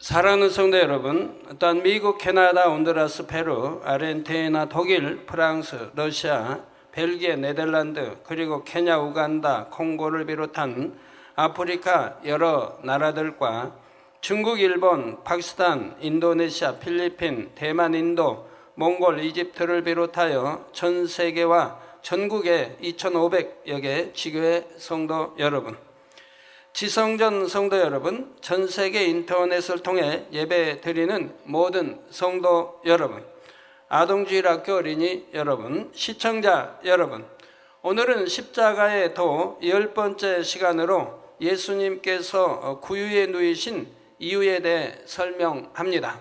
사랑하는 성도 여러분, 또한 미국, 캐나다, 온두라스, 페루, 아르헨티나, 독일, 프랑스, 러시아, 벨기에, 네덜란드, 그리고 케냐, 우간다, 콩고를 비롯한 아프리카 여러 나라들과 중국, 일본, 파키스탄, 인도네시아, 필리핀, 대만, 인도, 몽골, 이집트를 비롯하여 전 세계와 전국의 2,500여 개 지교회 성도 여러분, 지성전 성도 여러분, 전 세계 인터넷을 통해 예배 드리는 모든 성도 여러분, 아동주일학교 어린이 여러분, 시청자 여러분, 오늘은 십자가의 도 10번째 시간으로 예수님께서 구유에 누이신 이유에 대해 설명합니다.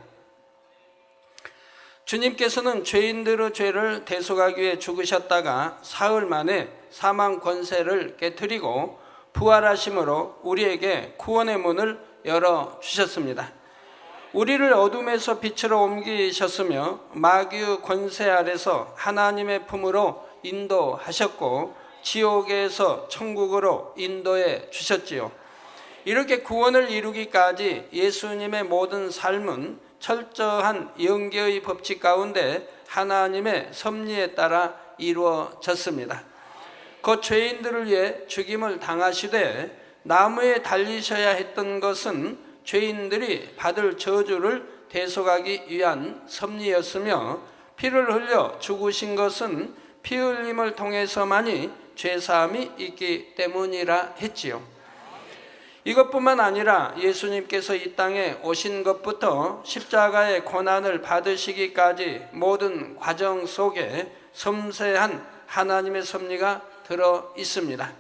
주님께서는 죄인들의 죄를 대속하기 위해 죽으셨다가 사흘 만에 사망 권세를 깨뜨리고 부활하심으로 우리에게 구원의 문을 열어주셨습니다. 우리를 어둠에서 빛으로 옮기셨으며 마귀의 권세 아래서 하나님의 품으로 인도하셨고 지옥에서 천국으로 인도해 주셨지요. 이렇게 구원을 이루기까지 예수님의 모든 삶은 철저한 영계의 법칙 가운데 하나님의 섭리에 따라 이루어졌습니다. 그 죄인들을 위해 죽임을 당하시되 나무에 달리셔야 했던 것은 죄인들이 받을 저주를 대속하기 위한 섭리였으며 피를 흘려 죽으신 것은 피 흘림을 통해서만이 죄사함이 있기 때문이라 했지요. 이것뿐만 아니라 예수님께서 이 땅에 오신 것부터 십자가의 고난을 받으시기까지 모든 과정 속에 섬세한 하나님의 섭리가 들어 있습니다.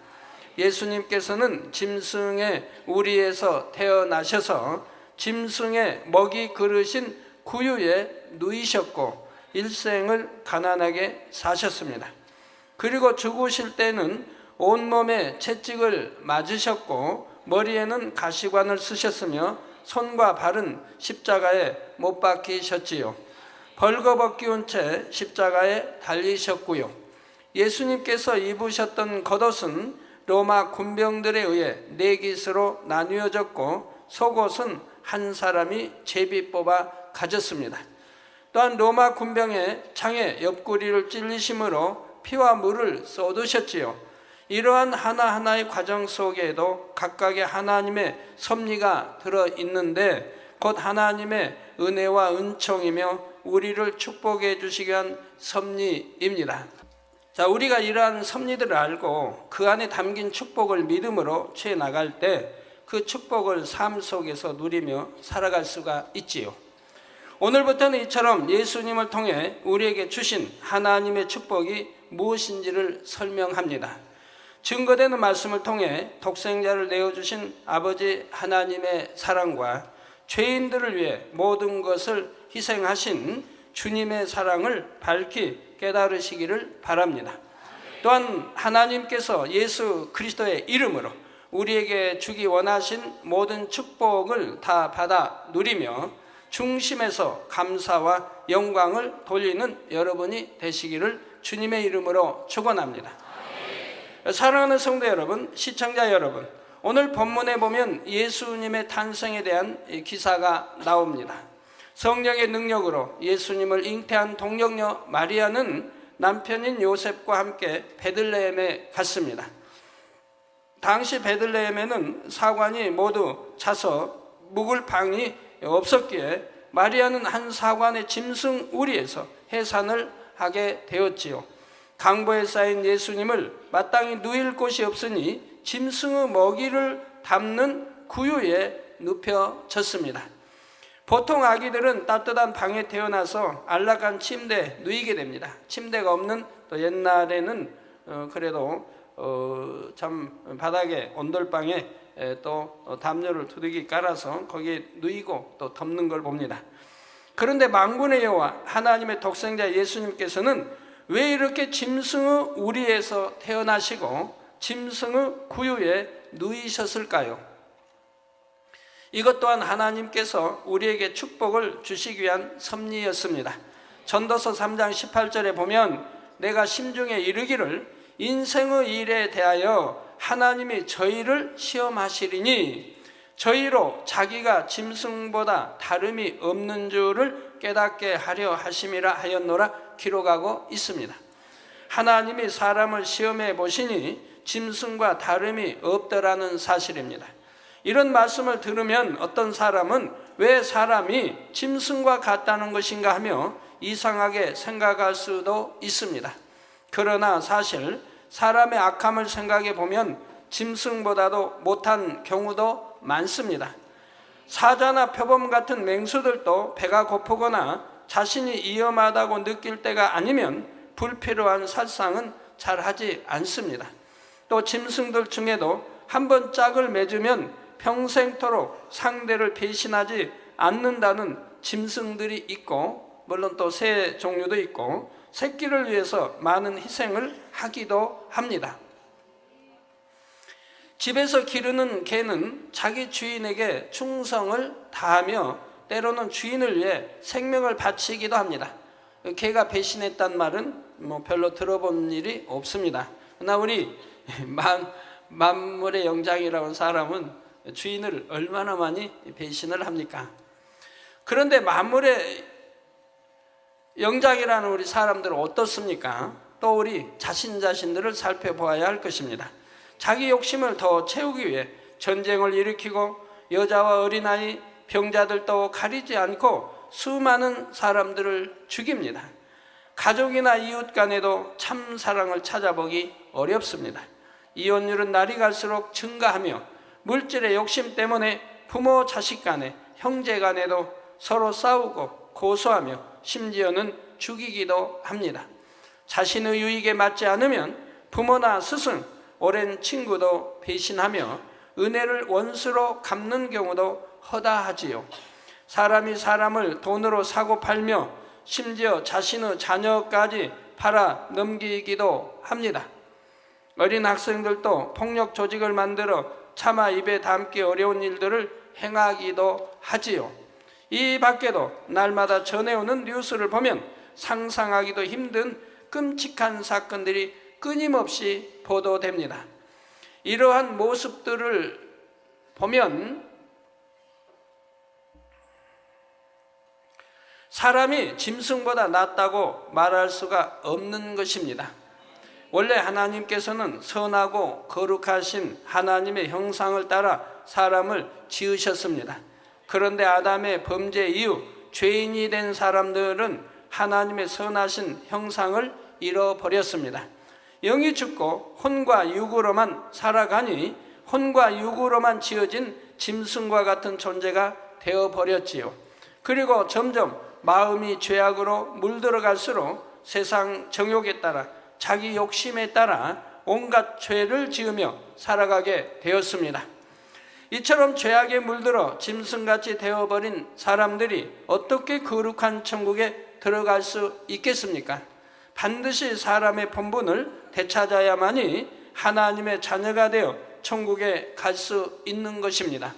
예수님께서는 짐승의 우리에서 태어나셔서 짐승의 먹이 그르신 구유에 누이셨고 일생을 가난하게 사셨습니다. 그리고 죽으실 때는 온몸에 채찍을 맞으셨고 머리에는 가시관을 쓰셨으며 손과 발은 십자가에 못 박히셨지요. 벌거벗기운 채 십자가에 달리셨고요. 예수님께서 입으셨던 겉옷은 로마 군병들에 의해 네 깃으로 나뉘어졌고 속옷은 한 사람이 제비 뽑아 가졌습니다. 또한 로마 군병의 창에 옆구리를 찔리심으로 피와 물을 쏟으셨지요. 이러한 하나하나의 과정 속에도 각각의 하나님의 섭리가 들어있는데 곧 하나님의 은혜와 은총이며 우리를 축복해 주시기 위한 섭리입니다. 자, 우리가 이러한 섭리들을 알고 그 안에 담긴 축복을 믿음으로 취해 나갈 때 그 축복을 삶 속에서 누리며 살아갈 수가 있지요. 오늘부터는 이처럼 예수님을 통해 우리에게 주신 하나님의 축복이 무엇인지를 설명합니다. 증거되는 말씀을 통해 독생자를 내어주신 아버지 하나님의 사랑과 죄인들을 위해 모든 것을 희생하신 주님의 사랑을 밝히 깨달으시기를 바랍니다. 또한 하나님께서 예수 그리스도의 이름으로 우리에게 주기 원하신 모든 축복을 다 받아 누리며 중심에서 감사와 영광을 돌리는 여러분이 되시기를 주님의 이름으로 축원합니다. 사랑하는 성도 여러분, 시청자 여러분, 오늘 본문에 보면 예수님의 탄생에 대한 기사가 나옵니다. 성령의 능력으로 예수님을 잉태한 동정녀 마리아는 남편인 요셉과 함께 베들레헴에 갔습니다. 당시 베들레헴에는 사관이 모두 차서 묵을 방이 없었기에 마리아는 한 사관의 짐승 우리에서 해산을 하게 되었지요. 강보에 쌓인 예수님을 마땅히 누일 곳이 없으니 짐승의 먹이를 담는 구유에 눕혀졌습니다. 보통 아기들은 따뜻한 방에 태어나서 안락한 침대에 누이게 됩니다. 침대가 없는 또 옛날에는 그래도 참 바닥에 온돌방에 또 담요를 두둑이 깔아서 거기에 누이고 또 덮는 걸 봅니다. 그런데 만군의 여호와 하나님의 독생자 예수님께서는 왜 이렇게 짐승의 우리에서 태어나시고 짐승의 구유에 누이셨을까요? 이것 또한 하나님께서 우리에게 축복을 주시기 위한 섭리였습니다. 전도서 3장 18절에 보면 내가 심중에 이르기를 인생의 일에 대하여 하나님이 저희를 시험하시리니 저희로 자기가 짐승보다 다름이 없는 줄을 깨닫게 하려 하심이라 하였노라 기록하고 있습니다. 하나님이 사람을 시험해 보시니 짐승과 다름이 없더라는 사실입니다. 이런 말씀을 들으면 어떤 사람은 왜 사람이 짐승과 같다는 것인가 하며 이상하게 생각할 수도 있습니다. 그러나 사실 사람의 악함을 생각해 보면 짐승보다도 못한 경우도 많습니다. 사자나 표범 같은 맹수들도 배가 고프거나 자신이 위험하다고 느낄 때가 아니면 불필요한 살상은 잘 하지 않습니다. 또 짐승들 중에도 한번 짝을 맺으면 평생토록 상대를 배신하지 않는다는 짐승들이 있고, 물론 또 새 종류도 있고 새끼를 위해서 많은 희생을 하기도 합니다. 집에서 기르는 개는 자기 주인에게 충성을 다하며 때로는 주인을 위해 생명을 바치기도 합니다. 개가 배신했단 말은 별로 들어본 일이 없습니다. 그러나 우리 만물의 영장이라는 사람은 주인을 얼마나 많이 배신을 합니까? 그런데 만물의 영장이라는 우리 사람들은 어떻습니까? 또 우리 자신들을 살펴보아야 할 것입니다. 자기 욕심을 더 채우기 위해 전쟁을 일으키고 여자와 어린아이, 병자들도 가리지 않고 수많은 사람들을 죽입니다. 가족이나 이웃 간에도 참 사랑을 찾아보기 어렵습니다. 이혼율은 날이 갈수록 증가하며 물질의 욕심 때문에 부모 자식 간에, 형제 간에도 서로 싸우고 고소하며 심지어는 죽이기도 합니다. 자신의 유익에 맞지 않으면 부모나 스승, 오랜 친구도 배신하며 은혜를 원수로 갚는 경우도 허다하지요. 사람이 사람을 돈으로 사고 팔며 심지어 자신의 자녀까지 팔아 넘기기도 합니다. 어린 학생들도 폭력 조직을 만들어 차마 입에 담기 어려운 일들을 행하기도 하지요. 이 밖에도 날마다 전해오는 뉴스를 보면 상상하기도 힘든 끔찍한 사건들이 끊임없이 보도됩니다. 이러한 모습들을 보면 사람이 짐승보다 낫다고 말할 수가 없는 것입니다. 원래 하나님께서는 선하고 거룩하신 하나님의 형상을 따라 사람을 지으셨습니다. 그런데 아담의 범죄 이후 죄인이 된 사람들은 하나님의 선하신 형상을 잃어버렸습니다. 영이 죽고 혼과 육으로만 살아가니 혼과 육으로만 지어진 짐승과 같은 존재가 되어버렸지요. 그리고 점점 마음이 죄악으로 물들어갈수록 세상 정욕에 따라 자기 욕심에 따라 온갖 죄를 지으며 살아가게 되었습니다. 이처럼 죄악에 물들어 짐승같이 되어버린 사람들이 어떻게 거룩한 천국에 들어갈 수 있겠습니까? 반드시 사람의 본분을 되찾아야만이 하나님의 자녀가 되어 천국에 갈 수 있는 것입니다.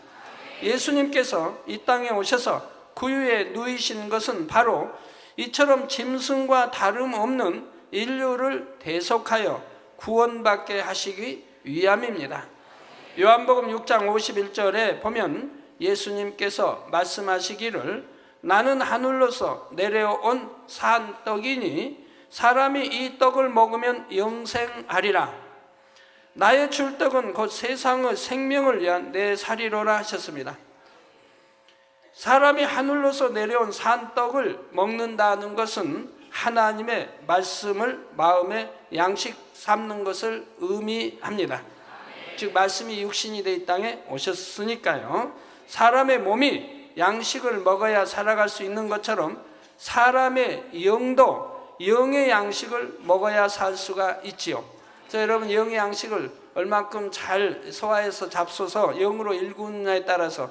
예수님께서 이 땅에 오셔서 구유에 누이신 것은 바로 이처럼 짐승과 다름없는 인류를 대속하여 구원받게 하시기 위함입니다. 요한복음 6장 51절에 보면 예수님께서 말씀하시기를 나는 하늘로서 내려온 산 떡이니 사람이 이 떡을 먹으면 영생하리라. 나의 줄 떡은 곧 세상의 생명을 위한 내 살이로라 하셨습니다. 사람이 하늘로서 내려온 산 떡을 먹는다는 것은 하나님의 말씀을 마음에 양식 삼는 것을 의미합니다. 즉 말씀이 육신이 돼 이 땅에 오셨으니까요. 사람의 몸이 양식을 먹어야 살아갈 수 있는 것처럼 사람의 영도 영의 양식을 먹어야 살 수가 있지요. 그래서 여러분 영의 양식을 얼만큼 잘 소화해서 잡숴서 영으로 일구느냐에 따라서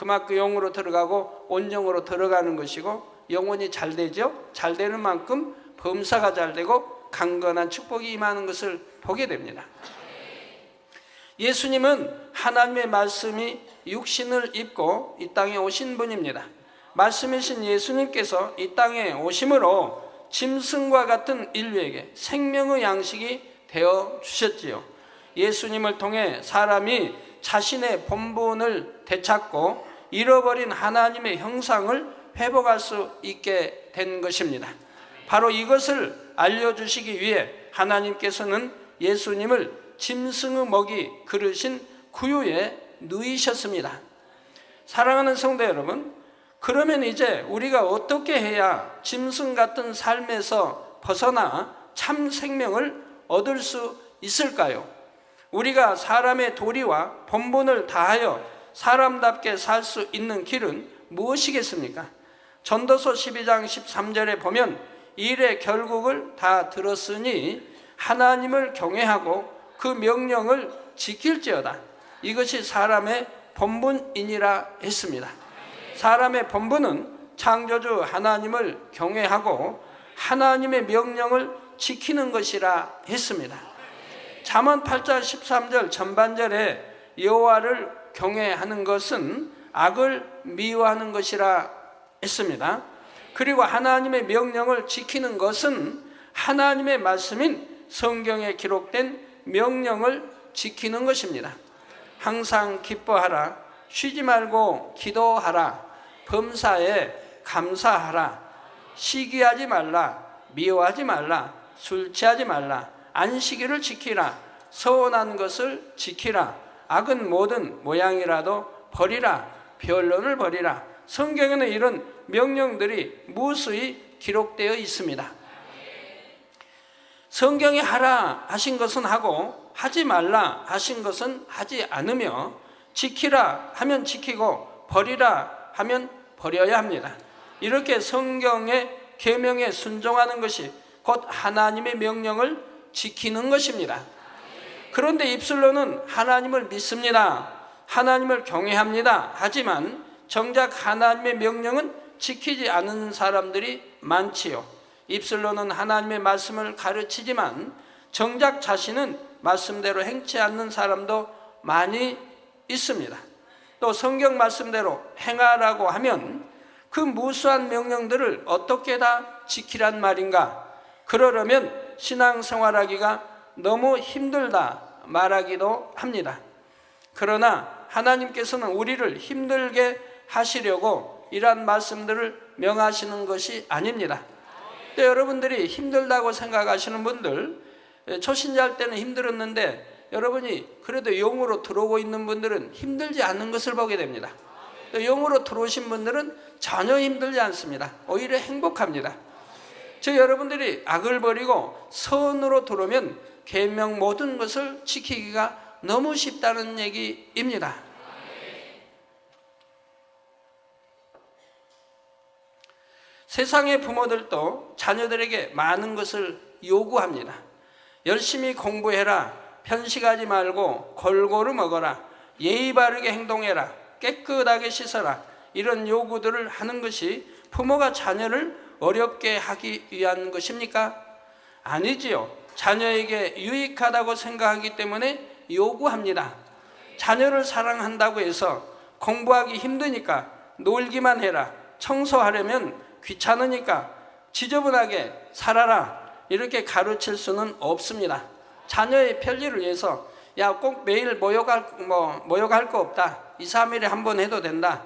그만큼 영으로 들어가고 온영으로 들어가는 것이고 영혼이 잘 되죠. 잘 되는 만큼 범사가 잘 되고 강건한 축복이 임하는 것을 보게 됩니다. 예수님은 하나님의 말씀이 육신을 입고 이 땅에 오신 분입니다. 말씀이신 예수님께서 이 땅에 오심으로 짐승과 같은 인류에게 생명의 양식이 되어 주셨지요. 예수님을 통해 사람이 자신의 본분을 되찾고 잃어버린 하나님의 형상을 회복할 수 있게 된 것입니다. 바로 이것을 알려주시기 위해 하나님께서는 예수님을 짐승의 먹이 그르신 구유에 누이셨습니다. 사랑하는 성도 여러분, 그러면 이제 우리가 어떻게 해야 짐승 같은 삶에서 벗어나 참 생명을 얻을 수 있을까요? 우리가 사람의 도리와 본분을 다하여 사람답게 살 수 있는 길은 무엇이겠습니까? 전도서 12장 13절에 보면 일의 결국을 다 들었으니 하나님을 경외하고 그 명령을 지킬지어다. 이것이 사람의 본분이니라 했습니다. 사람의 본분은 창조주 하나님을 경외하고 하나님의 명령을 지키는 것이라 했습니다. 잠언 8장 13절 전반절에 여호와를 경외하는 것은 악을 미워하는 것이라 했습니다. 그리고 하나님의 명령을 지키는 것은 하나님의 말씀인 성경에 기록된 명령을 지키는 것입니다. 항상 기뻐하라, 쉬지 말고 기도하라, 범사에 감사하라, 시기하지 말라, 미워하지 말라, 술 취하지 말라, 안식일을 지키라, 서원한 것을 지키라, 악은 모든 모양이라도 버리라, 변론을 버리라. 성경에는 이런 명령들이 무수히 기록되어 있습니다. 성경이 하라 하신 것은 하고 하지 말라 하신 것은 하지 않으며 지키라 하면 지키고 버리라 하면 버려야 합니다. 이렇게 성경의 계명에 순종하는 것이 곧 하나님의 명령을 지키는 것입니다. 그런데 입술로는 하나님을 믿습니다, 하나님을 경외합니다 하지만 정작 하나님의 명령은 지키지 않는 사람들이 많지요. 입술로는 하나님의 말씀을 가르치지만 정작 자신은 말씀대로 행치 않는 사람도 많이 있습니다. 또 성경 말씀대로 행하라고 하면 그 무수한 명령들을 어떻게 다 지키란 말인가? 그러려면 신앙생활하기가 너무 힘들다 말하기도 합니다. 그러나 하나님께서는 우리를 힘들게 하시려고 이러한 말씀들을 명하시는 것이 아닙니다. 또 여러분들이 힘들다고 생각하시는 분들, 초신자할 때는 힘들었는데 여러분이 그래도 영으로 들어오고 있는 분들은 힘들지 않는 것을 보게 됩니다. 또 영으로 들어오신 분들은 전혀 힘들지 않습니다. 오히려 행복합니다. 저 여러분들이 악을 버리고 선으로 들어오면 계명 모든 것을 지키기가 너무 쉽다는 얘기입니다. 세상의 부모들도 자녀들에게 많은 것을 요구합니다. 열심히 공부해라, 편식하지 말고 골고루 먹어라, 예의 바르게 행동해라, 깨끗하게 씻어라, 이런 요구들을 하는 것이 부모가 자녀를 어렵게 하기 위한 것입니까? 아니지요. 자녀에게 유익하다고 생각하기 때문에 요구합니다. 자녀를 사랑한다고 해서 공부하기 힘드니까 놀기만 해라, 청소하려면 귀찮으니까 지저분하게 살아라 이렇게 가르칠 수는 없습니다. 자녀의 편리를 위해서 야, 꼭 매일 모욕할 거 없다. 2, 3일에 한 번 해도 된다.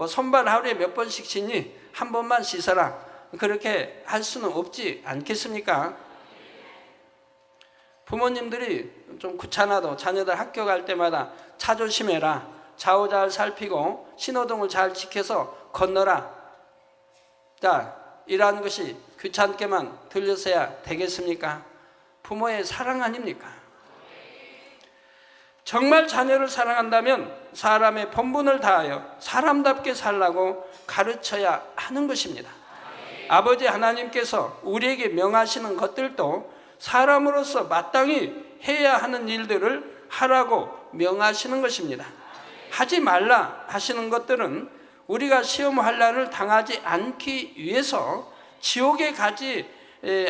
손발 하루에 몇 번씩 씻니? 한 번만 씻어라. 그렇게 할 수는 없지 않겠습니까? 부모님들이 좀 귀찮아도 자녀들 학교 갈 때마다 차 조심해라. 좌우 잘 살피고 신호등을 잘 지켜서 건너라. 자, 이러한 것이 귀찮게만 들려서야 되겠습니까? 부모의 사랑 아닙니까? 정말 자녀를 사랑한다면 사람의 본분을 다하여 사람답게 살라고 가르쳐야 하는 것입니다. 아버지 하나님께서 우리에게 명하시는 것들도 사람으로서 마땅히 해야 하는 일들을 하라고 명하시는 것입니다. 하지 말라 하시는 것들은 우리가 시험 환난을 당하지 않기 위해서, 지옥에 가지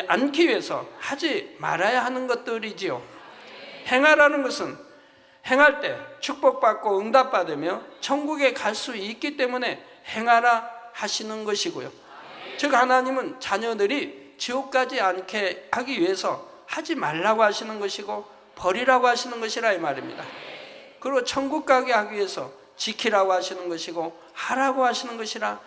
않기 위해서 하지 말아야 하는 것들이지요. 행하라는 것은 행할 때 축복받고 응답받으며 천국에 갈 수 있기 때문에 행하라 하시는 것이고요. 즉 하나님은 자녀들이 지옥 가지 않게 하기 위해서 하지 말라고 하시는 것이고 버리라고 하시는 것이라 이 말입니다. 그리고 천국 가게 하기 위해서 지키라고 하시는 것이고 하라고 하시는 것이라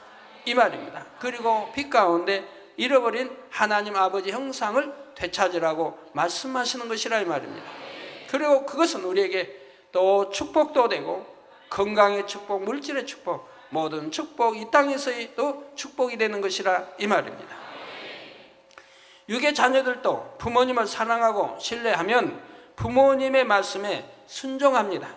이 말입니다. 그리고 빛 가운데 잃어버린 하나님 아버지 형상을 되찾으라고 말씀하시는 것이라 이 말입니다. 그리고 그것은 우리에게 또 축복도 되고 건강의 축복, 물질의 축복, 모든 축복, 이 땅에서의 또 축복이 되는 것이라 이 말입니다. 육의 자녀들도 부모님을 사랑하고 신뢰하면 부모님의 말씀에 순종합니다.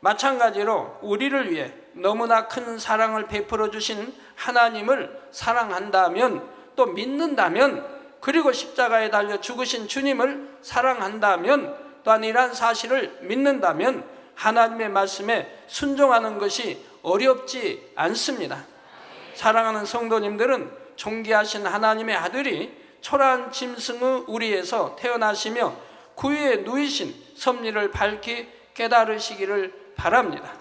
마찬가지로 우리를 위해 너무나 큰 사랑을 베풀어 주신 하나님을 사랑한다면, 또 믿는다면, 그리고 십자가에 달려 죽으신 주님을 사랑한다면, 또한 이러한 사실을 믿는다면 하나님의 말씀에 순종하는 것이 어렵지 않습니다. 사랑하는 성도님들은 존귀하신 하나님의 아들이 초라한 짐승의 우리에서 태어나시며 구유에 누이신 섭리를 밝히 깨달으시기를 바랍니다.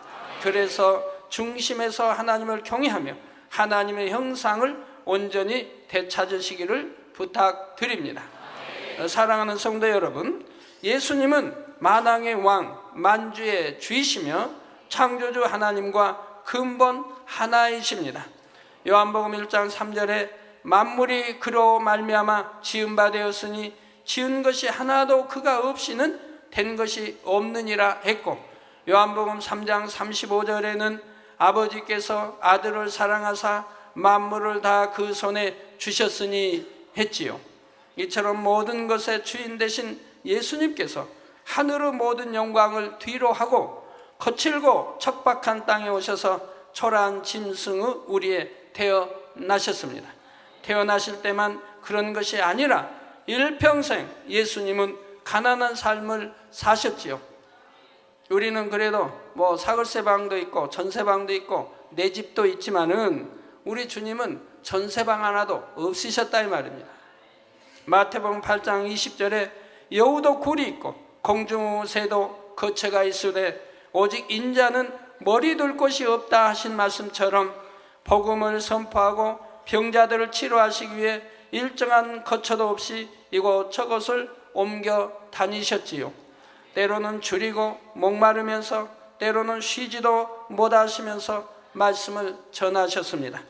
그래서 중심에서 하나님을 경외하며 하나님의 형상을 온전히 되찾으시기를 부탁드립니다. 사랑하는 성도 여러분, 예수님은 만왕의 왕, 만주의 주이시며 창조주 하나님과 근본 하나이십니다. 요한복음 1장 3절에 만물이 그로 말미암아 지은 바 되었으니 지은 것이 하나도 그가 없이는 된 것이 없느니라 했고, 요한복음 3장 35절에는 아버지께서 아들을 사랑하사 만물을 다 그 손에 주셨으니 했지요. 이처럼 모든 것의 주인 되신 예수님께서 하늘의 모든 영광을 뒤로 하고 거칠고 척박한 땅에 오셔서 초라한 짐승의 우리에 태어나셨습니다. 태어나실 때만 그런 것이 아니라 일평생 예수님은 가난한 삶을 사셨지요. 우리는 그래도 사글세방도 있고 전세방도 있고 내 집도 있지만은 우리 주님은 전세방 하나도 없으셨다 이 말입니다. 마태복음 8장 20절에 여우도 굴이 있고 공중새도 거처가 있으되 오직 인자는 머리 둘 곳이 없다 하신 말씀처럼 복음을 선포하고 병자들을 치료하시기 위해 일정한 거처도 없이 이곳저곳을 옮겨 다니셨지요. 때로는 줄이고 목마르면서 때로는 쉬지도 못하시면서 말씀을 전하셨습니다.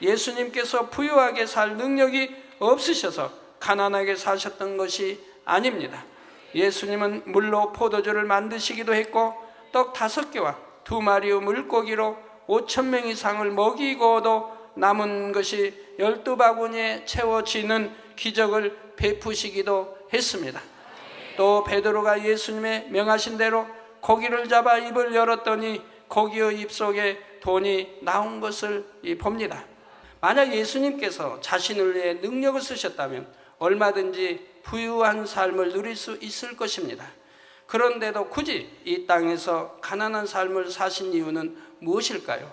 예수님께서 부유하게 살 능력이 없으셔서 가난하게 사셨던 것이 아닙니다. 예수님은 물로 포도주를 만드시기도 했고 떡 5개와 2마리의 물고기로 5,000명 이상을 먹이고도 남은 것이 12바구니에 채워지는 기적을 베푸시기도 했습니다. 또 베드로가 예수님의 명하신 대로 고기를 잡아 입을 열었더니 고기의 입속에 돈이 나온 것을 봅니다. 만약 예수님께서 자신을 위해 능력을 쓰셨다면 얼마든지 부유한 삶을 누릴 수 있을 것입니다. 그런데도 굳이 이 땅에서 가난한 삶을 사신 이유는 무엇일까요?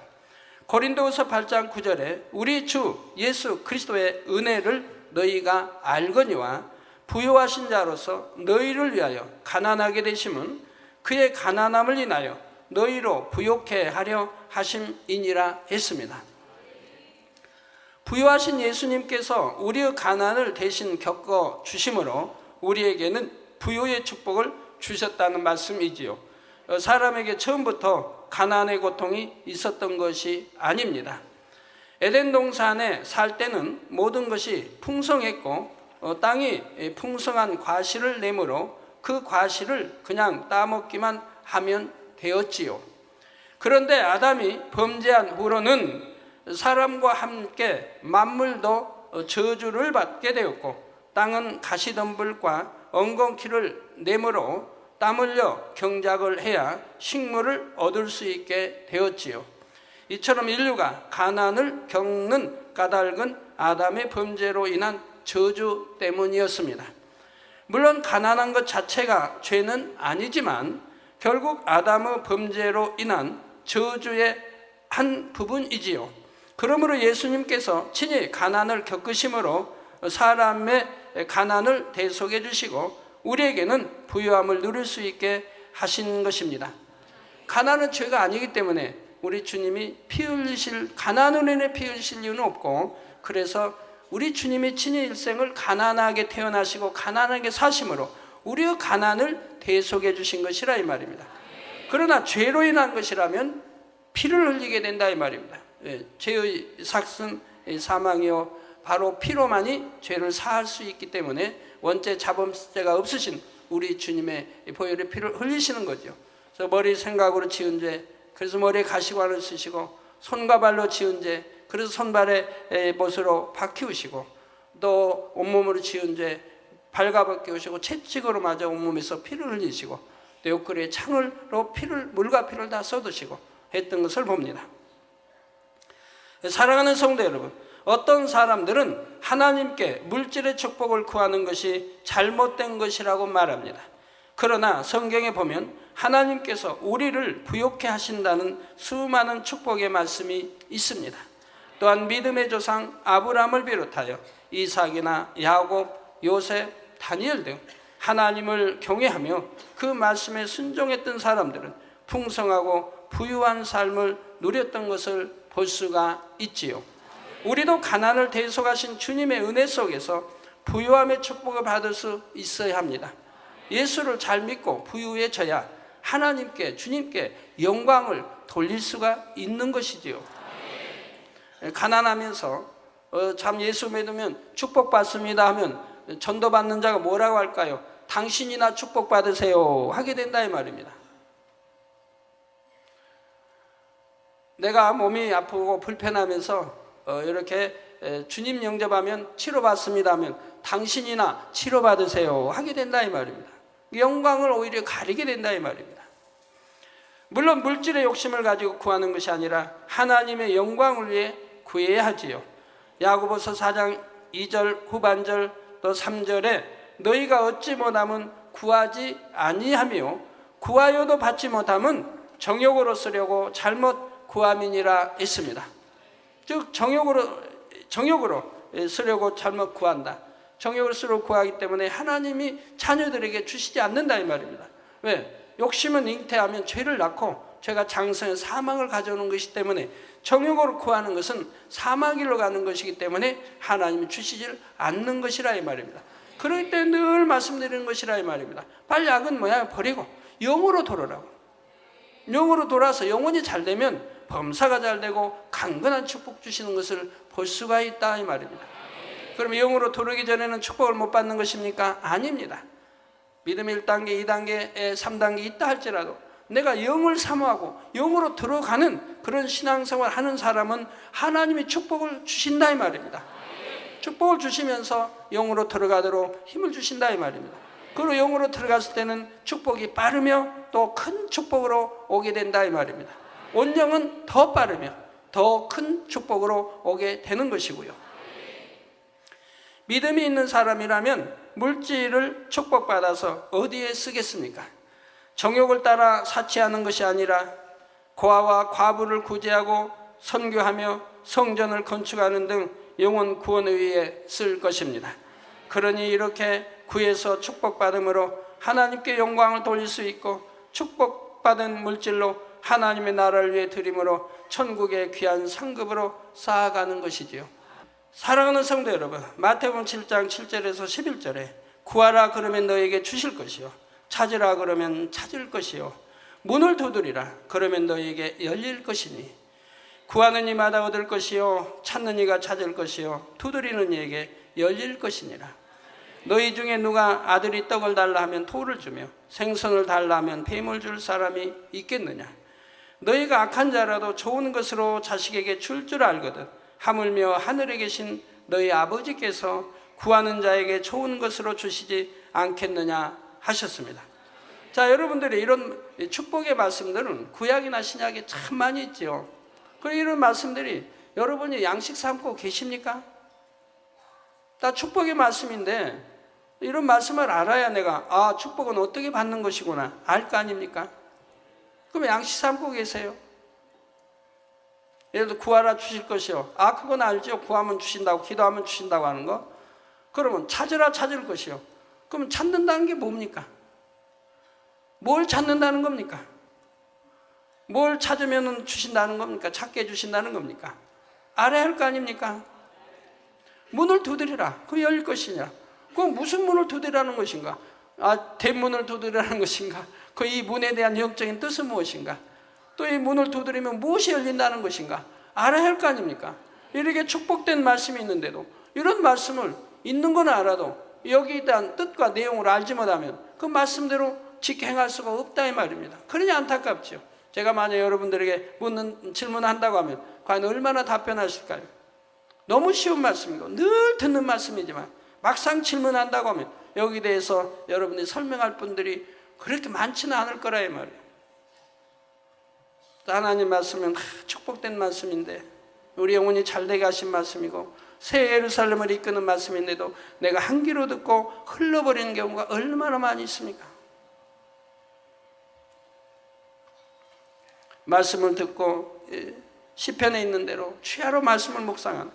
고린도후서 8장 9절에 우리 주 예수 그리스도의 은혜를 너희가 알거니와 부유하신 자로서 너희를 위하여 가난하게 되심은 그의 가난함을 인하여 너희로 부욕해 하려 하심이니라 했습니다. 부유하신 예수님께서 우리의 가난을 대신 겪어 주심으로 우리에게는 부유의 축복을 주셨다는 말씀이지요. 사람에게 처음부터 가난의 고통이 있었던 것이 아닙니다. 에덴 동산에 살 때는 모든 것이 풍성했고 땅이 풍성한 과실을 내므로 그 과실을 그냥 따먹기만 하면 되었지요. 그런데 아담이 범죄한 후로는 사람과 함께 만물도 저주를 받게 되었고 땅은 가시덤불과 엉겅퀴를 내므로 땀 흘려 경작을 해야 식물을 얻을 수 있게 되었지요. 이처럼 인류가 가난을 겪는 까닭은 아담의 범죄로 인한 저주 때문이었습니다. 물론 가난한 것 자체가 죄는 아니지만 결국 아담의 범죄로 인한 저주의 한 부분이지요. 그러므로 예수님께서 친히 가난을 겪으심으로 사람의 가난을 대속해 주시고 우리에게는 부유함을 누릴 수 있게 하신 것입니다. 가난은 죄가 아니기 때문에 우리 주님이 피 흘리실, 가난으로 인해 피 흘리실 이유는 없고, 그래서 우리 주님이 친히 일생을 가난하게 태어나시고 가난하게 사심으로 우리의 가난을 대속해 주신 것이라 이 말입니다. 그러나 죄로 인한 것이라면 피를 흘리게 된다 이 말입니다. 죄의 삭은 사망이요 바로 피로만이 죄를 사할 수 있기 때문에 원죄 자범죄가 없으신 우리 주님의 보혈의 피를 흘리시는 거죠. 그래서 머리 생각으로 지은 죄, 그래서 머리에 가시관을 쓰시고, 손과 발로 지은 죄, 그래서 손발에 못으로 박히우시고, 또 온몸으로 지은 죄 발가벗 끼우시고 채찍으로 맞아 온몸에서 피를 흘리시고, 또 옆구리에 창으로 피를, 물과 피를 다 쏟으시고 했던 것을 봅니다. 사랑하는 성도 여러분, 어떤 사람들은 하나님께 물질의 축복을 구하는 것이 잘못된 것이라고 말합니다. 그러나 성경에 보면 하나님께서 우리를 부욕해 하신다는 수많은 축복의 말씀이 있습니다. 또한 믿음의 조상 아브라함을 비롯하여 이삭이나 야곱, 요셉, 다니엘 등 하나님을 경외하며 그 말씀에 순종했던 사람들은 풍성하고 부유한 삶을 누렸던 것을 볼 수가 있지요. 우리도 가난을 대속하신 주님의 은혜 속에서 부유함의 축복을 받을 수 있어야 합니다. 예수를 잘 믿고 부유해져야 하나님께, 주님께 영광을 돌릴 수가 있는 것이지요. 가난하면서 참 예수 믿으면 축복받습니다 하면 전도받는 자가 뭐라고 할까요? 당신이나 축복받으세요 하게 된다 이 말입니다. 내가 몸이 아프고 불편하면서 이렇게 주님 영접하면 치료받습니다 하면 당신이나 치료받으세요 하게 된다 이 말입니다. 영광을 오히려 가리게 된다 이 말입니다. 물론 물질의 욕심을 가지고 구하는 것이 아니라 하나님의 영광을 위해 구해야 하지요. 야고보서 4장 2절 후반절 또 3절에 너희가 얻지 못함은 구하지 아니하며 구하여도 받지 못함은 정욕으로 쓰려고 잘못 구함이니라 했습니다. 즉 정욕으로 쓰려고 잘못 구한다. 정욕으로 쓰려고 구하기 때문에 하나님이 자녀들에게 주시지 않는다 이 말입니다. 왜? 욕심은 잉태하면 죄를 낳고 죄가 장성해 사망을 가져오는 것이기 때문에 정욕으로 구하는 것은 사망길로 가는 것이기 때문에 하나님이 주시질 않는 것이라 이 말입니다. 그렇기 때문에 늘 말씀드리는 것이라 이 말입니다. 빨리 악은 뭐야? 버리고 영으로 돌아라고. 영으로 돌아서 영혼이 잘 되면 범사가 잘 되고 강건한 축복 주시는 것을 볼 수가 있다 이 말입니다. 그러면 영으로 돌아오기 전에는 축복을 못 받는 것입니까? 아닙니다. 믿음 1단계, 2단계, 3단계 있다 할지라도 내가 영을 사모하고 영으로 들어가는 그런 신앙생활 하는 사람은 하나님이 축복을 주신다 이 말입니다. 축복을 주시면서 영으로 들어가도록 힘을 주신다 이 말입니다. 그리고 영으로 들어갔을 때는 축복이 빠르며 또 큰 축복으로 오게 된다 이 말입니다. 온영은 더 빠르며 더 큰 축복으로 오게 되는 것이고요. 믿음이 있는 사람이라면 물질을 축복받아서 어디에 쓰겠습니까? 정욕을 따라 사치하는 것이 아니라 고아와 과부를 구제하고 선교하며 성전을 건축하는 등 영혼 구원을 위해 쓸 것입니다. 그러니 이렇게 구해서 축복받음으로 하나님께 영광을 돌릴 수 있고 축복받은 물질로 하나님의 나라를 위해 드림으로 천국의 귀한 상급으로 쌓아가는 것이지요. 사랑하는 성도 여러분, 마태복음 7장 7절에서 11절에 구하라 그러면 너에게 주실 것이요, 찾으라 그러면 찾을 것이요, 문을 두드리라 그러면 너에게 열릴 것이니 구하는 이마다 얻을 것이요, 찾는 이가 찾을 것이요, 두드리는 이에게 열릴 것이니라. 너희 중에 누가 아들이 떡을 달라 하면 돌을 주며 생선을 달라 하면 뱀을 줄 사람이 있겠느냐? 너희가 악한 자라도 좋은 것으로 자식에게 줄 줄 알거든 하물며 하늘에 계신 너희 아버지께서 구하는 자에게 좋은 것으로 주시지 않겠느냐 하셨습니다. 자, 여러분들이 이런 축복의 말씀들은 구약이나 신약에 참 많이 있죠. 그리고 이런 말씀들이 여러분이 양식 삼고 계십니까? 다 축복의 말씀인데 이런 말씀을 알아야 내가 축복은 어떻게 받는 것이구나 알 거 아닙니까? 그럼 양식 삼고 계세요? 예를 들어 구하라 주실 것이요, 그건 알죠. 구하면 주신다고, 기도하면 주신다고 하는 거. 그러면 찾으라 찾을 것이요, 그럼 찾는다는 게 뭡니까? 뭘 찾는다는 겁니까? 뭘 찾으면 주신다는 겁니까? 찾게 해주신다는 겁니까? 알아야 할 거 아닙니까? 문을 두드리라. 그럼 열릴 것이냐? 그럼 무슨 문을 두드리라는 것인가? 대문을 두드리라는 것인가? 그 이 문에 대한 영적인 뜻은 무엇인가? 또 이 문을 두드리면 무엇이 열린다는 것인가? 알아야 할 거 아닙니까? 이렇게 축복된 말씀이 있는데도 이런 말씀을 있는 건 알아도 여기에 대한 뜻과 내용을 알지 못하면 그 말씀대로 지켜 행할 수가 없다 이 말입니다. 그러니 안타깝죠. 제가 만약 여러분들에게 질문한다고 하면 과연 얼마나 답변하실까요? 너무 쉬운 말씀이고 늘 듣는 말씀이지만 막상 질문한다고 하면 여기에 대해서 여러분이 설명할 분들이 그렇게 많지는 않을 거라 이 말이에요. 하나님 말씀은 축복된 말씀인데 우리 영혼이 잘되게 하신 말씀이고 새 예루살렘을 이끄는 말씀인데도 내가 한 귀로 듣고 흘러버리는 경우가 얼마나 많이 있습니까? 말씀을 듣고 시편에 있는 대로 주야로 말씀을 묵상하는,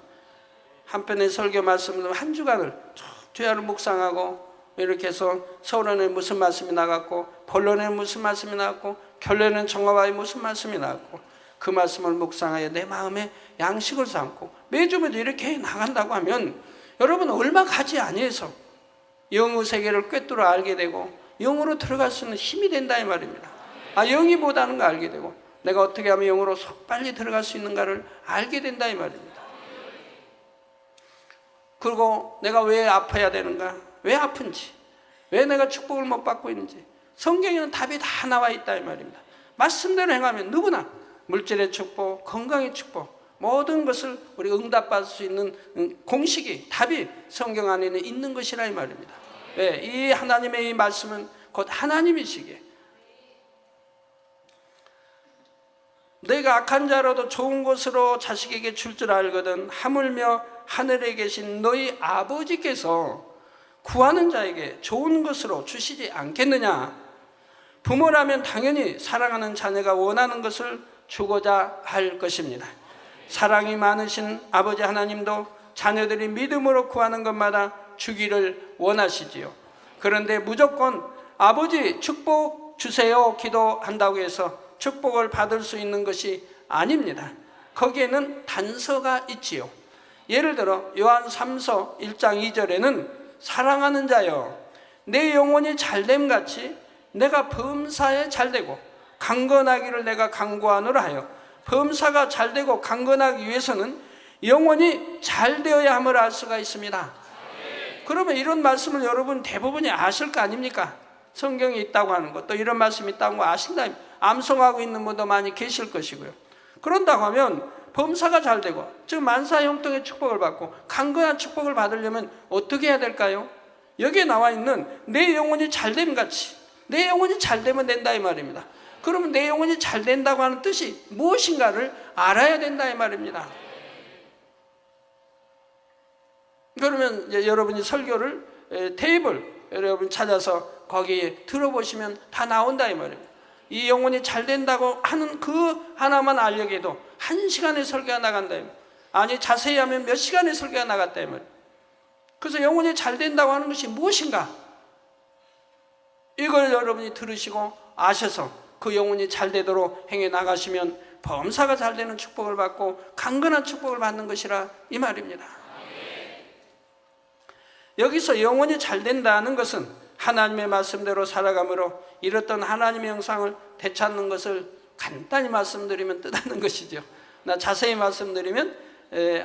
한편의 설교 말씀을 한 주간을 주야로 묵상하고 이렇게 해서 서론에 무슨 말씀이 나갔고 본론에 무슨 말씀이 나갔고 결론에는 정화와의 무슨 말씀이 나갔고 그 말씀을 묵상하여 내 마음에 양식을 삼고 매주마다 이렇게 나간다고 하면 여러분 얼마 가지 아니해서 영의 세계를 꿰뚫어 알게 되고 영으로 들어갈 수 있는 힘이 된다 이 말입니다. 영이 뭐다는 거 알게 되고 내가 어떻게 하면 영으로 빨리 들어갈 수 있는가를 알게 된다 이 말입니다. 그리고 내가 왜 아파야 되는가, 왜 아픈지, 왜 내가 축복을 못 받고 있는지 성경에는 답이 다 나와 있다 이 말입니다. 말씀대로 행하면 누구나 물질의 축복, 건강의 축복, 모든 것을 우리 응답받을 수 있는 공식이, 답이 성경 안에는 있는 것이라 이 말입니다. 네, 이 하나님의 이 말씀은 곧 하나님이시기에 너희가 악한 자라도 좋은 것으로 자식에게 줄 줄 알거든 하물며 하늘에 계신 너희 아버지께서 구하는 자에게 좋은 것으로 주시지 않겠느냐. 부모라면 당연히 사랑하는 자녀가 원하는 것을 주고자 할 것입니다. 사랑이 많으신 아버지 하나님도 자녀들이 믿음으로 구하는 것마다 주기를 원하시지요. 그런데 무조건 아버지 축복 주세요 기도한다고 해서 축복을 받을 수 있는 것이 아닙니다. 거기에는 단서가 있지요. 예를 들어 요한 3서 1장 2절에는 사랑하는 자여 내 영혼이 잘됨같이 내가 범사에 잘되고 강건하기를 내가 간구하노라 하여, 범사가 잘되고 강건하기 위해서는 영혼이 잘되어야 함을 알 수가 있습니다. 그러면 이런 말씀을 여러분 대부분이 아실 거 아닙니까? 성경에 있다고 하는 것, 또 이런 말씀이 있다고 아신다, 암송하고 있는 분도 많이 계실 것이고요. 그런다고 하면 범사가 잘되고 즉 만사형통의 축복을 받고 강건한 축복을 받으려면 어떻게 해야 될까요? 여기에 나와 있는 내 영혼이 잘됨같이, 내 영혼이 잘되면 된다 이 말입니다. 그러면 내 영혼이 잘된다고 하는 뜻이 무엇인가를 알아야 된다 이 말입니다. 그러면 이제 여러분이 설교를 테이블 여러분 찾아서 거기에 들어보시면 다 나온다 이 말입니다. 이 영혼이 잘 된다고 하는 그 하나만 알려고 해도 1시간의 설교가 나간다. 아니 자세히 하면 몇 시간의 설교가 나갔다 이 말입니다. 그래서 영혼이 잘 된다고 하는 것이 무엇인가? 이걸 여러분이 들으시고 아셔서 그 영혼이 잘 되도록 행해 나가시면 범사가 잘 되는 축복을 받고 강건한 축복을 받는 것이라 이 말입니다. 여기서 영혼이 잘 된다는 것은 하나님의 말씀대로 살아감으로 이뤘던 하나님의 형상을 되찾는 것을 간단히 말씀드리면 뜻하는 것이죠. 나 자세히 말씀드리면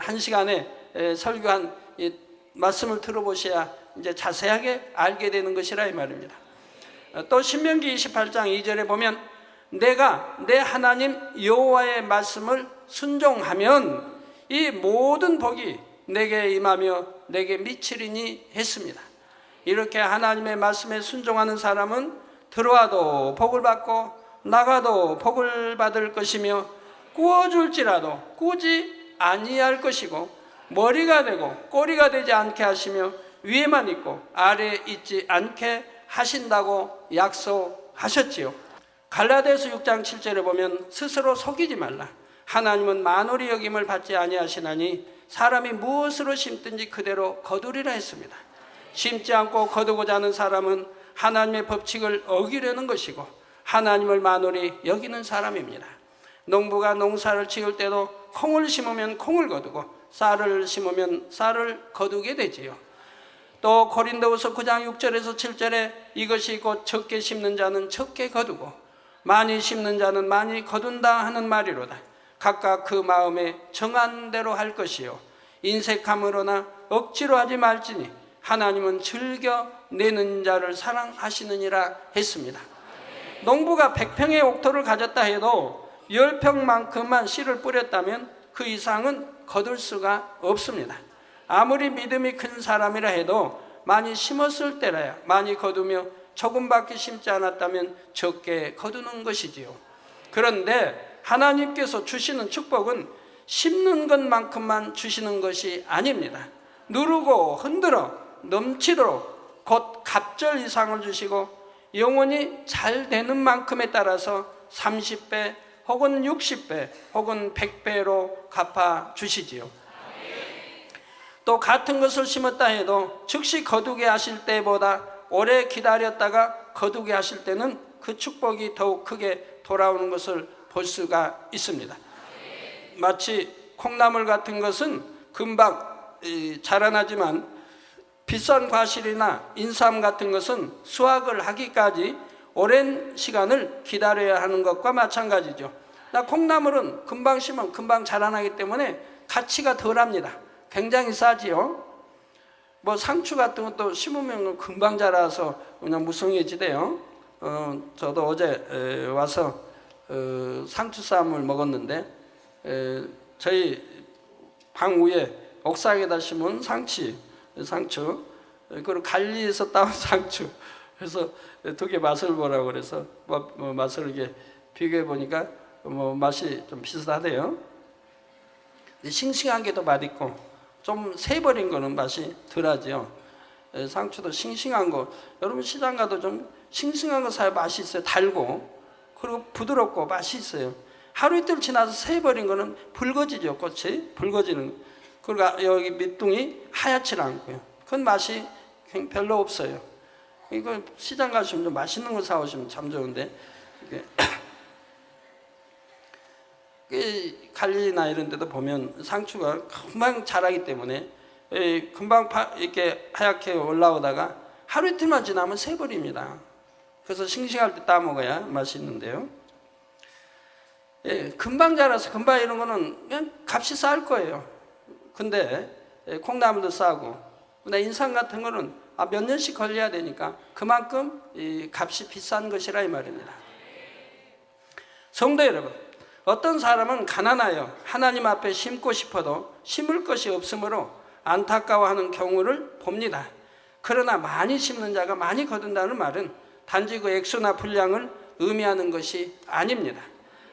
한 시간에 설교한 이 말씀을 들어보셔야 이제 자세하게 알게 되는 것이라 이 말입니다. 또 신명기 28장 2절에 보면 내가 내 하나님 여호와의 말씀을 순종하면 이 모든 복이 내게 임하며 내게 미치리니 했습니다. 이렇게 하나님의 말씀에 순종하는 사람은 들어와도 복을 받고 나가도 복을 받을 것이며 구워줄지라도 꾸지 아니할 것이고 머리가 되고 꼬리가 되지 않게 하시며 위에만 있고 아래에 있지 않게 하신다고 약속하셨지요. 갈라디아서 6장 7절에 보면 스스로 속이지 말라. 하나님은 만홀히 여김을 받지 아니하시나니 사람이 무엇으로 심든지 그대로 거두리라 했습니다. 심지 않고 거두고자 하는 사람은 하나님의 법칙을 어기려는 것이고 하나님을 만홀히 여기는 사람입니다. 농부가 농사를 지을 때도 콩을 심으면 콩을 거두고 쌀을 심으면 쌀을 거두게 되지요. 또 고린도후서 9장 6절에서 7절에 이것이 곧 적게 심는 자는 적게 거두고 많이 심는 자는 많이 거둔다 하는 말이로다. 각각 그 마음에 정한 대로 할 것이요 인색함으로나 억지로 하지 말지니 하나님은 즐겨 내는 자를 사랑하시느니라 했습니다. 농부가 100평의 옥토를 가졌다 해도 10평만큼만 씨를 뿌렸다면 그 이상은 거둘 수가 없습니다. 아무리 믿음이 큰 사람이라 해도 많이 심었을 때라야 많이 거두며 조금밖에 심지 않았다면 적게 거두는 것이지요. 그런데 하나님께서 주시는 축복은 심는 것만큼만 주시는 것이 아닙니다. 누르고 흔들어 넘치도록 곧 갑절 이상을 주시고 영혼이 잘 되는 만큼에 따라서 30배 혹은 60배 혹은 100배로 갚아 주시지요. 또 같은 것을 심었다 해도 즉시 거두게 하실 때보다 오래 기다렸다가 거두게 하실 때는 그 축복이 더욱 크게 돌아오는 것을 볼 수가 있습니다. 마치 콩나물 같은 것은 금방 자라나지만 비싼 과실이나 인삼 같은 것은 수확을 하기까지 오랜 시간을 기다려야 하는 것과 마찬가지죠. 콩나물은 금방 심으면 금방 자라나기 때문에 가치가 덜합니다. 굉장히 싸지요. 뭐 상추 같은 것도 심으면 금방 자라서 그냥 무성해지대요. 저도 어제 와서 상추쌈을 먹었는데 저희 방 위에 옥상에다 심은 상추 그리고 관리에서 따온 상추 그래서 두 개 맛을 보라고 그래서 맛을 이렇게 비교해 보니까 맛이 좀 비슷하대요. 싱싱한 게 더 맛있고 좀 새버린 거는 맛이 덜하죠. 상추도 싱싱한 거 여러분 시장 가도 좀 싱싱한 거 사야 맛이 있어요. 달고 그리고 부드럽고 맛이 있어요. 하루 이틀 지나서 새버린 거는 붉어지죠. 꽃이 붉어지는. 그리고 여기 밑둥이 하얗지 않고요. 그건 맛이 별로 없어요. 이거 시장 가시면 좀 맛있는 거 사오시면 참 좋은데 갈리나 이런 데도 보면 상추가 금방 자라기 때문에 금방 이렇게 하얗게 올라오다가 하루 이틀만 지나면 새버립니다. 그래서 싱싱할 때 따먹어야 맛있는데요. 금방 자라서 금방 이런 거는 그냥 값이 쌀 거예요. 근데 콩나물도 싸고 근데 인삼 같은 거는 몇 년씩 걸려야 되니까 그만큼 값이 비싼 것이라 이 말입니다. 성도 여러분, 어떤 사람은 가난하여 하나님 앞에 심고 싶어도 심을 것이 없으므로 안타까워하는 경우를 봅니다. 그러나 많이 심는 자가 많이 거둔다는 말은 단지 그 액수나 분량을 의미하는 것이 아닙니다.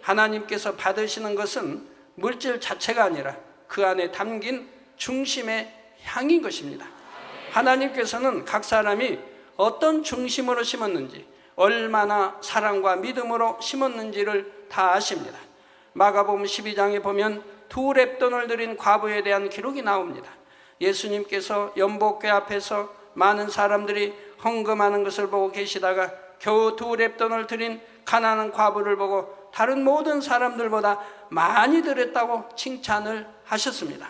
하나님께서 받으시는 것은 물질 자체가 아니라 그 안에 담긴 중심의 향인 것입니다. 하나님께서는 각 사람이 어떤 중심으로 심었는지 얼마나 사랑과 믿음으로 심었는지를 다 아십니다. 마가복음 12장에 보면 2렙돈을 드린 과부에 대한 기록이 나옵니다. 예수님께서 연복궤 앞에서 많은 사람들이 헌금하는 것을 보고 계시다가 겨우 2렙돈을 드린 가난한 과부를 보고 다른 모든 사람들보다 많이 드렸다고 칭찬을 하셨습니다.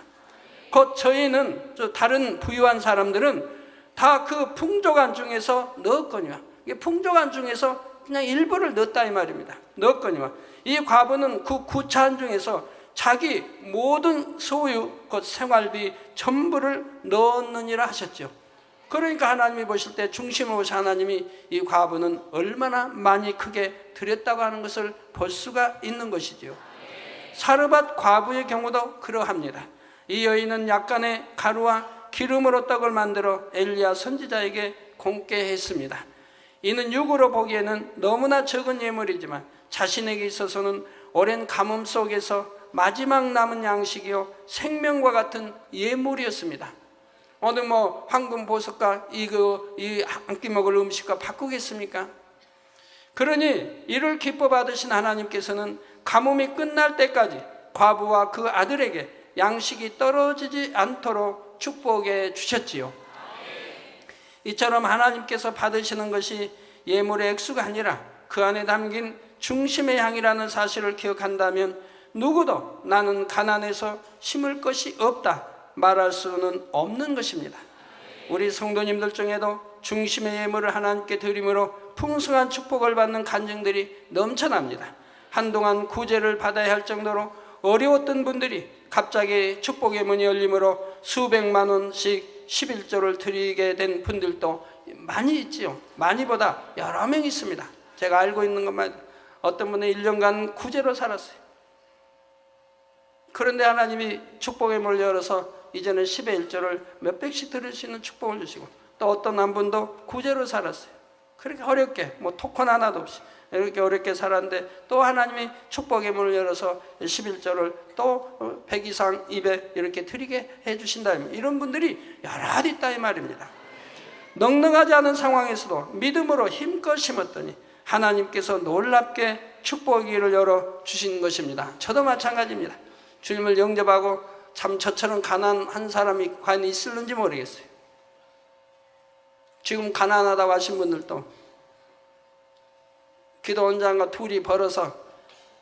곧 저희는 다른 부유한 사람들은 다 그 풍족한 중에서 넣었거니와, 이게 풍족한 중에서 그냥 일부를 넣었다 이 말입니다. 넣었거니와 이 과부는 그 구차한 중에서 자기 모든 소유 곧 생활비 전부를 넣었느니라 하셨죠. 그러니까 하나님이 보실 때 중심을 보신 하나님이 이 과부는 얼마나 많이 크게 드렸다고 하는 것을 볼 수가 있는 것이지요. 사르밧 과부의 경우도 그러합니다. 이 여인은 약간의 가루와 기름으로 떡을 만들어 엘리야 선지자에게 공께 했습니다. 이는 육으로 보기에는 너무나 적은 예물이지만 자신에게 있어서는 오랜 가뭄 속에서 마지막 남은 양식이요 생명과 같은 예물이었습니다. 오늘 황금 보석과 이 한 끼 먹을 음식과 바꾸겠습니까? 그러니 이를 기뻐 받으신 하나님께서는 가뭄이 끝날 때까지 과부와 그 아들에게 양식이 떨어지지 않도록 축복해 주셨지요. 이처럼 하나님께서 받으시는 것이 예물의 액수가 아니라 그 안에 담긴 중심의 향이라는 사실을 기억한다면 누구도 나는 가난해서 심을 것이 없다 말할 수는 없는 것입니다. 우리 성도님들 중에도 중심의 예물을 하나님께 드림으로 풍성한 축복을 받는 간증들이 넘쳐납니다. 한동안 구제를 받아야 할 정도로 어려웠던 분들이 갑자기 축복의 문이 열림으로 수백만 원씩 11조를 드리게 된 분들도 많이 있지요. 많이보다 여러 명 있습니다. 제가 알고 있는 것만 어떤 분은 1년간 구제로 살았어요. 그런데 하나님이 축복의 문을 열어서 이제는 10의 1조를 몇백씩 드릴 수 있는 축복을 주시고, 또 어떤 한 분도 구제로 살았어요. 그렇게 어렵게 토큰 하나도 없이 이렇게 어렵게 살았는데 또 하나님이 축복의 문을 열어서 11조를 또 100 이상 200 이렇게 드리게 해주신다. 이런 분들이 여럿 있다 이 말입니다. 넉넉하지 않은 상황에서도 믿음으로 힘껏 심었더니 하나님께서 놀랍게 축복의 열어 주신 것입니다. 저도 마찬가지입니다. 주님을 영접하고 참 저처럼 가난한 사람이 과연 있을는지 모르겠어요. 지금 가난하다고 하신 분들도 기도 원장과 둘이 벌어서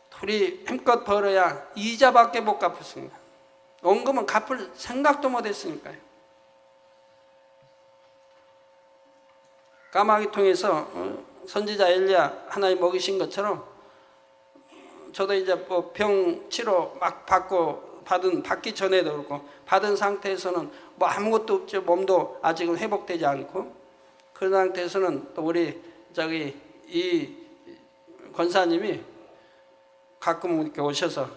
둘이 힘껏 벌어야 이자밖에 못 갚았습니다. 원금은 갚을 생각도 못 했으니까요. 까마귀통에서 선지자 엘리야 하나님 먹이신 것처럼 저도 이제 병 치료 막 받기 전에도 그렇고 받은 상태에서는 아무것도 없죠. 몸도 아직은 회복되지 않고 그런 상태에서는 또 우리 이 권사님이 가끔 이렇게 오셔서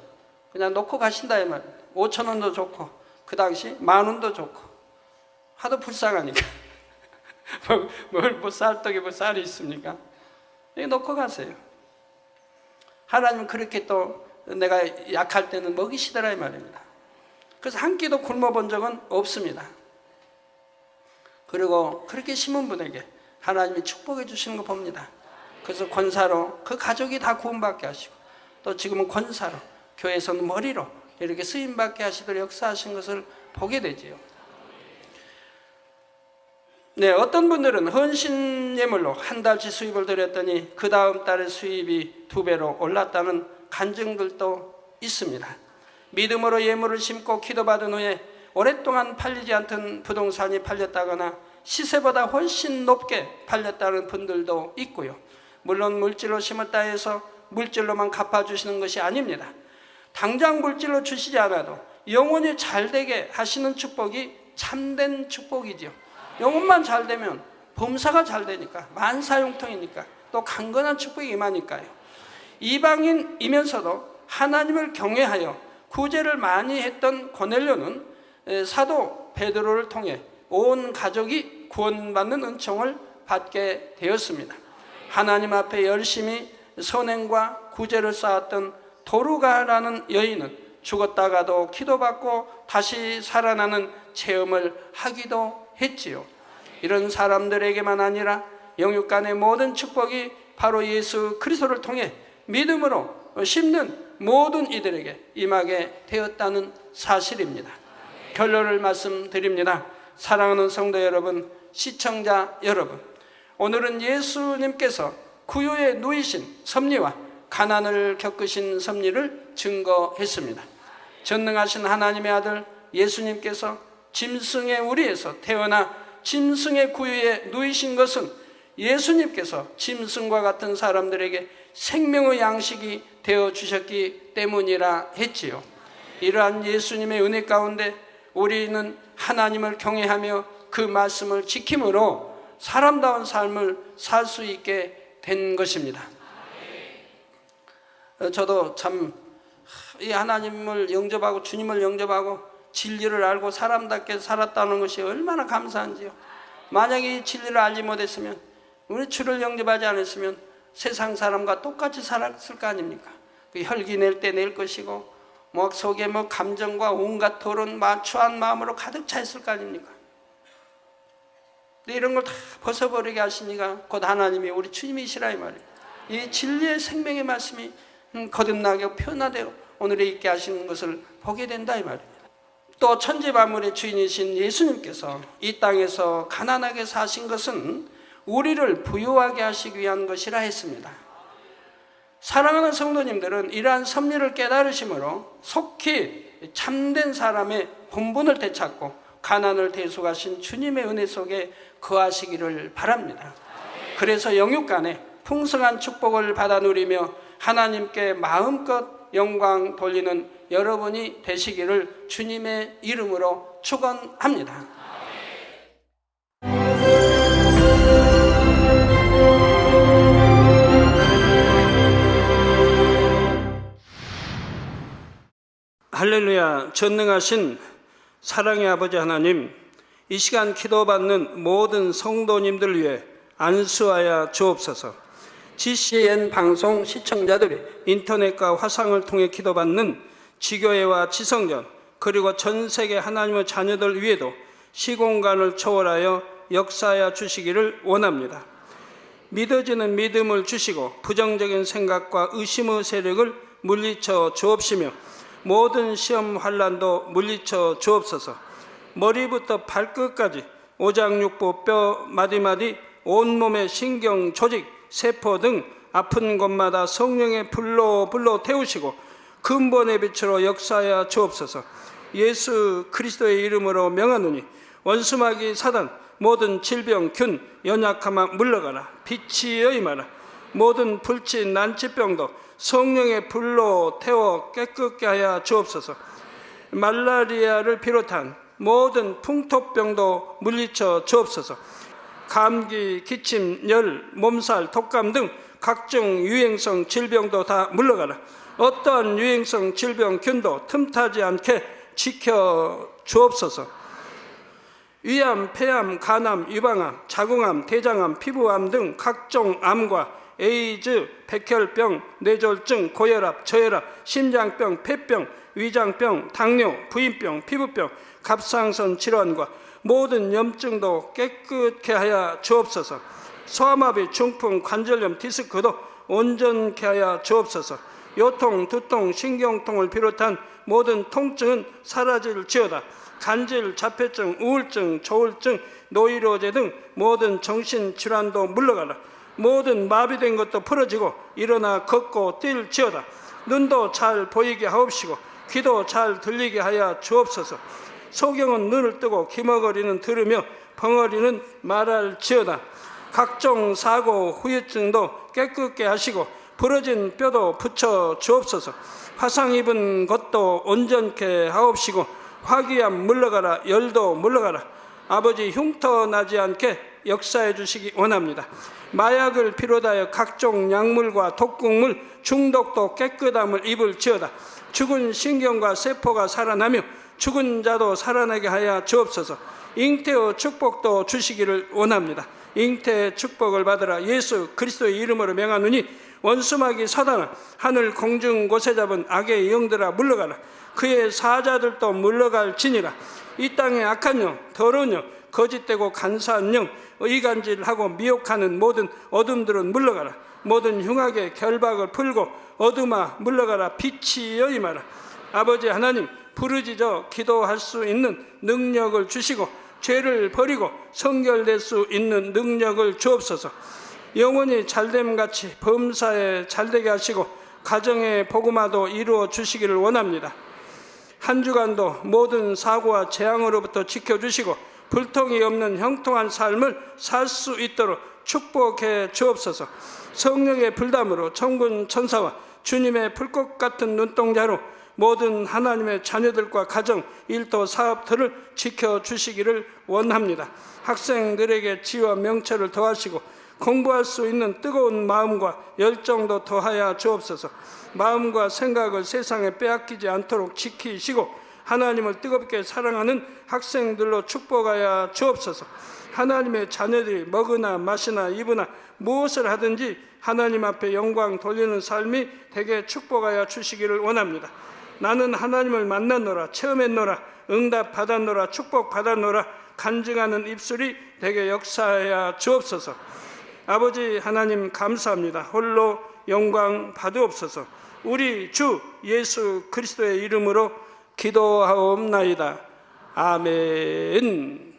그냥 놓고 가신다 이 말. 5,000원도 좋고 그 당시 10,000원도 좋고 하도 불쌍하니까 쌀떡에 쌀이 있습니까? 여기 놓고 가세요. 하나님은 그렇게 또 내가 약할 때는 먹이시더라 이 말입니다. 그래서 한 끼도 굶어 본 적은 없습니다. 그리고 그렇게 심은 분에게 하나님이 축복해 주시는 거 봅니다. 그래서 권사로 그 가족이 다 구원받게 하시고 또 지금은 권사로 교회에서는 머리로 이렇게 쓰임받게 하시도록 역사하신 것을 보게 되지요. 네, 어떤 분들은 헌신 예물로 한 달치 수입을 드렸더니 그 다음 달에 수입이 2배로 올랐다는 간증들도 있습니다. 믿음으로 예물을 심고 기도받은 후에 오랫동안 팔리지 않던 부동산이 팔렸다거나 시세보다 훨씬 높게 팔렸다는 분들도 있고요. 물론 물질로 심었다 해서 물질로만 갚아주시는 것이 아닙니다. 당장 물질로 주시지 않아도 영혼이 잘되게 하시는 축복이 참된 축복이지요. 영혼만 잘되면 범사가 잘되니까 만사용통이니까 또 강건한 축복이 임하니까요. 이방인이면서도 하나님을 경외하여 구제를 많이 했던 고넬료는 사도 베드로를 통해 온 가족이 구원받는 은총을 받게 되었습니다. 하나님 앞에 열심히 선행과 구제를 쌓았던 도르가라는 여인은 죽었다가도 기도받고 다시 살아나는 체험을 하기도 했지요. 이런 사람들에게만 아니라 영육간의 모든 축복이 바로 예수 그리스도를 통해 믿음으로 심는 모든 이들에게 임하게 되었다는 사실입니다. 결론을 말씀드립니다. 사랑하는 성도 여러분, 시청자 여러분, 오늘은 예수님께서 구유에 누이신 섭리와 가난을 겪으신 섭리를 증거했습니다. 전능하신 하나님의 아들 예수님께서 짐승의 우리에서 태어나 짐승의 구유에 누이신 것은 예수님께서 짐승과 같은 사람들에게 생명의 양식이 되어 주셨기 때문이라 했지요. 이러한 예수님의 은혜 가운데 우리는 하나님을 경외하며 그 말씀을 지킴으로 사람다운 삶을 살 수 있게 된 것입니다. 저도 참 이 하나님을 영접하고 주님을 영접하고 진리를 알고 사람답게 살았다는 것이 얼마나 감사한지요. 만약에 이 진리를 알지 못했으면, 우리 주를 영접하지 않았으면 세상 사람과 똑같이 살았을 거 아닙니까? 그 혈기 낼 때 낼 것이고 속에 감정과 온갖 토론 추한 마음으로 가득 차 있을 거 아닙니까? 근데 이런 걸 다 벗어버리게 하시니까 곧 하나님이 우리 주님이시라 이 말이에요. 이 진리의 생명의 말씀이 거듭나게 표현하되어 오늘에 있게 하시는 것을 보게 된다 이 말입니다. 또 천지 만물의 주인이신 예수님께서 이 땅에서 가난하게 사신 것은 우리를 부유하게 하시기 위한 것이라 했습니다. 사랑하는 성도님들은 이러한 섭리를 깨달으심으로 속히 참된 사람의 본분을 되찾고 가난을 대속하신 주님의 은혜 속에 거하시기를 바랍니다. 그래서 영육간에 풍성한 축복을 받아 누리며 하나님께 마음껏 영광 돌리는 여러분이 되시기를 주님의 이름으로 축원합니다. 할렐루야. 전능하신 사랑의 아버지 하나님, 이 시간 기도받는 모든 성도님들을 위해 안수하여 주옵소서. GCN 방송 시청자들이 인터넷과 화상을 통해 기도받는 지교회와 지성전, 그리고 전 세계 하나님의 자녀들 위에도 시공간을 초월하여 역사하여 주시기를 원합니다. 믿어지는 믿음을 주시고 부정적인 생각과 의심의 세력을 물리쳐 주옵시며 모든 시험 환난도 물리쳐 주옵소서. 머리부터 발끝까지 오장육부 뼈 마디마디 온몸의 신경 조직 세포 등 아픈 곳마다 성령의 불로 태우시고 근본의 빛으로 역사하여 주옵소서. 예수 그리스도의 이름으로 명하노니 원수마귀 사단 모든 질병 균 연약함아 물러가라. 빛이 여임하라. 모든 불치 난치병도 성령의 불로 태워 깨끗게 하여 주옵소서. 말라리아를 비롯한 모든 풍토병도 물리쳐 주옵소서. 감기, 기침, 열, 몸살, 독감 등 각종 유행성 질병도 다 물러가라. 어떠한 유행성 질병 균도 틈타지 않게 지켜 주옵소서. 위암, 폐암, 간암, 유방암, 자궁암, 대장암, 피부암 등 각종 암과 에이즈, 백혈병, 뇌졸중, 고혈압, 저혈압, 심장병, 폐병, 위장병, 당뇨, 부인병, 피부병, 갑상선 질환과 모든 염증도 깨끗게 하여 주옵소서. 소아마비, 중풍, 관절염, 디스크도 온전케 하여 주옵소서. 요통, 두통, 신경통을 비롯한 모든 통증은 사라질지어다. 간질, 자폐증, 우울증, 조울증, 노이로제 등 모든 정신질환도 물러가라. 모든 마비된 것도 풀어지고 일어나 걷고 뛸지어다. 눈도 잘 보이게 하옵시고 귀도 잘 들리게 하여 주옵소서. 소경은 눈을 뜨고 기머거리는 들으며 벙어리는 말할지어다. 각종 사고 후유증도 깨끗게 하시고 부러진 뼈도 붙여 주옵소서. 화상 입은 것도 온전케 하옵시고 화기암 물러가라. 열도 물러가라. 아버지 흉터 나지 않게 역사해 주시기 원합니다. 마약을 비롯하여 각종 약물과 독극물 중독도 깨끗함을 입을지어다. 죽은 신경과 세포가 살아나며 죽은 자도 살아나게 하여 주옵소서. 잉태의 축복도 주시기를 원합니다. 잉태의 축복을 받으라. 예수 그리스도의 이름으로 명하노니 원수마귀 사단아 하늘 공중 곳에 잡은 악의 영들아 물러가라. 그의 사자들도 물러갈지니라. 이 땅의 악한 영, 더러운 영, 거짓되고 간사한 영, 의간질하고 미혹하는 모든 어둠들은 물러가라. 모든 흉악의 결박을 풀고 어둠아 물러가라. 빛이 여임하라. 아버지 하나님, 부르짖어 기도할 수 있는 능력을 주시고 죄를 버리고 성결될 수 있는 능력을 주옵소서. 영원히 잘됨같이 범사에 잘되게 하시고 가정의 복음화도 이루어 주시기를 원합니다. 한 주간도 모든 사고와 재앙으로부터 지켜주시고 불통이 없는 형통한 삶을 살 수 있도록 축복해 주옵소서. 성령의 불담으로 천군 천사와 주님의 불꽃 같은 눈동자로 모든 하나님의 자녀들과 가정, 일도, 사업들을 지켜주시기를 원합니다. 학생들에게 지혜와 명철을 더하시고 공부할 수 있는 뜨거운 마음과 열정도 더하여 주옵소서. 마음과 생각을 세상에 빼앗기지 않도록 지키시고 하나님을 뜨겁게 사랑하는 학생들로 축복하여 주옵소서. 하나님의 자녀들이 먹으나 마시나 입으나 무엇을 하든지 하나님 앞에 영광 돌리는 삶이 되게 축복하여 주시기를 원합니다. 나는 하나님을 만났노라, 체험했노라, 응답 받았노라, 축복 받았노라 간증하는 입술이 되게 역사하여 주옵소서. 아버지 하나님 감사합니다. 홀로 영광 받으옵소서. 우리 주 예수 그리스도의 이름으로 기도하옵나이다. 아멘.